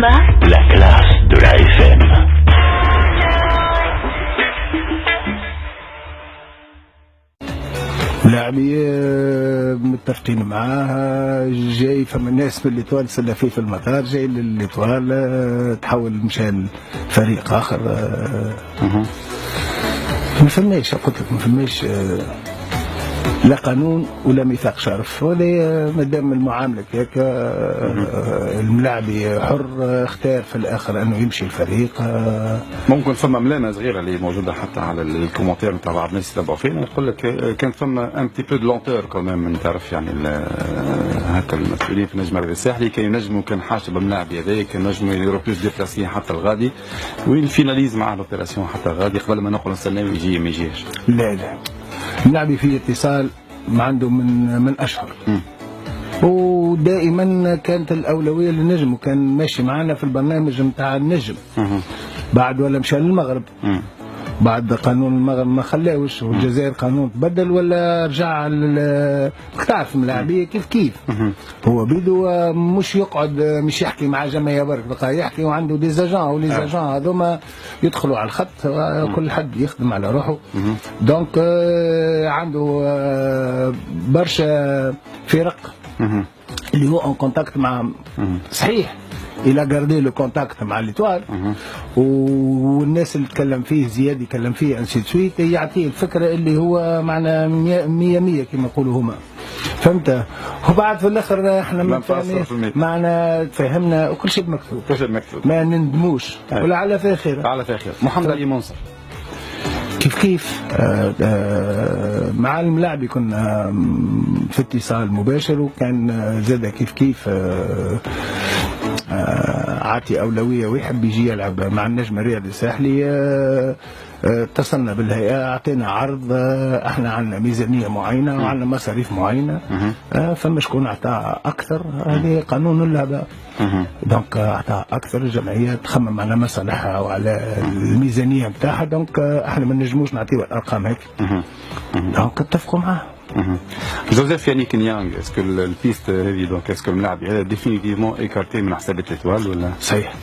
La classe de la FM. لاعبي متفقين معاه، جاي فما ناس من ليتوال سلة فيه في المطار، جاي لليتوال تحول مشى فريق اخر. ما فماش، قلت لك ما فماش لا قانون ولا ميثاق شرف، ولا مادام المعامله هيك الملاعبي حر اختار في الاخر انه يمشي الفريق. ممكن فما ملامه صغيره اللي موجوده حتى على الكومنتير نتاع بعض الناس يتابعوا فينا، يقول لك كان فما ان بتي بو دو لونتور كمان، تعرف يعني هكا المسؤولين في النجم الرياضي الساحلي كان ينجموا، كان حاجه بملاعبي هذايا كان ينجموا يديروا بلوس ديبلاسي حتى الغادي وينفيناليز مع لوبيراسيون حتى الغادي قبل ما نقول نستناو يجي ما يجيش. لا الملاعبي في اتصال ما عنده من اشهر، ودائما كانت الاولويه للنجم، وكان ماشي معنا في البرنامج نتاع النجم. بعد ولا مشى للمغرب، بعد قانون المغرب ما خلاوش، والجزائر قانون تبدل ولا رجع. تعرف الملاعبيه كيف هو بيدو مش يقعد مش يحكي مع جماهير برك، بقى يحكي وعنده دي زاجون، ولي هذوما يدخلوا على الخط، كل حد يخدم على روحه. دونك عنده برشا فرق اللي هو ان كونتاكت مع، صحيح الى جاردي لو كونتاكت مع ليتوال، والناس اللي تكلم فيه زياد يكلم فيه انسي سويت، يعطيه الفكره اللي هو معنا 100 كما يقولوا هما، فهمت. وبعد في الاخر احنا معنا تفهمنا وكل شيء مكتوب، كل شيء مكتوب، ما نندموش ولا على فيه خير، على فيه خير. محمد علي منصر كيف مع الملاعب كنا في اتصال مباشر، وكان زاد كيف عاطي أولوية ويحب يجي يلعب مع النجم الرياضي الساحلي. اتصلنا بالهيئة، أعطينا عرض، احنا عندنا ميزانية معينة وعندنا مصاريف معينة، فما شكون أعطى أكثر، هذه قانون اللعبة. دونك أعطى أكثر، الجمعية تخمم على مصالحها وعلى الميزانية نتاعها، دونك احنا ما نجموش نعطيو الأرقام هيك، دونك اتفقوا معاه. جوزيف يانيك نيانغ، اسكو البيست هذه دونك اسكو الملاعب هذا ديفينيتيفمون ايكارتي من حساب التتوال ولا؟ صحيح،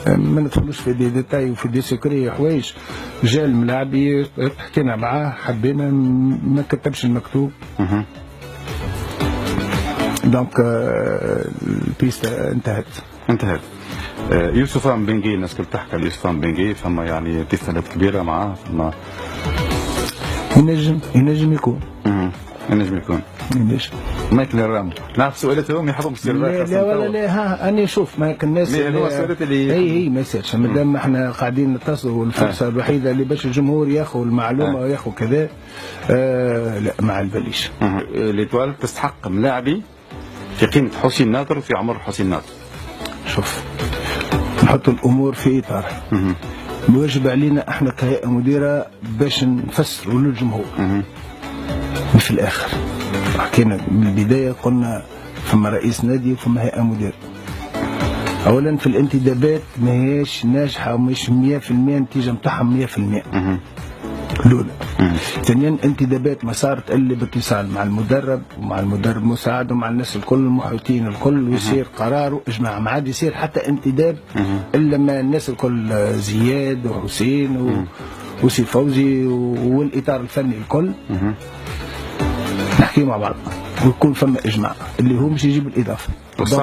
ما ندخلوش في دي ديتاي وفي دي سكري حوايج. جا الملاعبي حكينا معاه، حبينا ما كتبش المكتوب، دونك البيست انتهت. يوسف بنجي، الناس كل تحكي على يوسف بنجي، فما يعني اتصالات كبيره معاه، فما ينجم يكون مايكل الرام. نعرف سؤالاتهم يحطهم في السيرفر. لا ولا لا، ها اني شوف ما الناس هو سؤالات اللي هي ما يصيرش، مادام احنا قاعدين نتصلوا، والفرصه الوحيده اللي باش الجمهور ياخذ المعلومه وياخذ كذا. لا ما على باليش. ليتوال تستحق ملاعبي في قيمه حسين ناظر وفي عمر حسين ناظر. شوف نحط الامور في اطارها. الواجب علينا احنا كهيئه مديره باش نفسروا للجمهور. في الاخر حكينا من البدايه، قلنا فما رئيس نادي وفما هيئه مديره. اولا في الانتدابات ماهيش ناجحه ومش 100% النتيجه نتاعها 100%. الاولى. ثانيا انتدابات ما صارت الا باتصال مع المدرب ومع المدرب المساعد ومع الناس الكل المحيطين الكل، ويصير قرار واجماع، ما عاد يصير حتى انتداب الا ما الناس الكل، زياد وحسين وسي فوزي والاطار الفني الكل نحكي مع بعض، ويكون فما اجماع اللي هو مش يجيب الاضافه.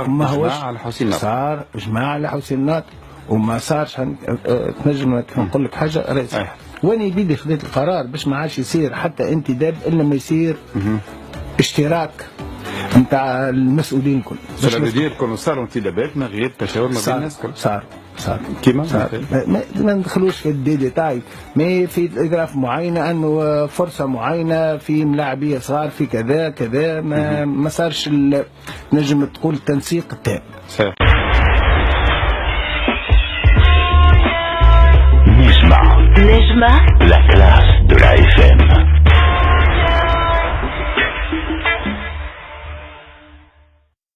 ما هوش على حسين ناطق، صار اجماع على حسين ناطق وما صارش. تنجم نقول لك حاجه رئيس، واني بيدي خذيت القرار باش ما عادش يصير حتى انتداب الا ما يصير اشتراك نتاع المسؤولين الكل. باش كون صاروا انتدابات ما غير تشاور ما بين الناس الكل. صار كيما ما ندخلوش في الديتاي، ما في اجراف معينه انه فرصه معينه في ملاعبيه صغار في كذا ما صارش نجم تقول التنسيق التام. نجمة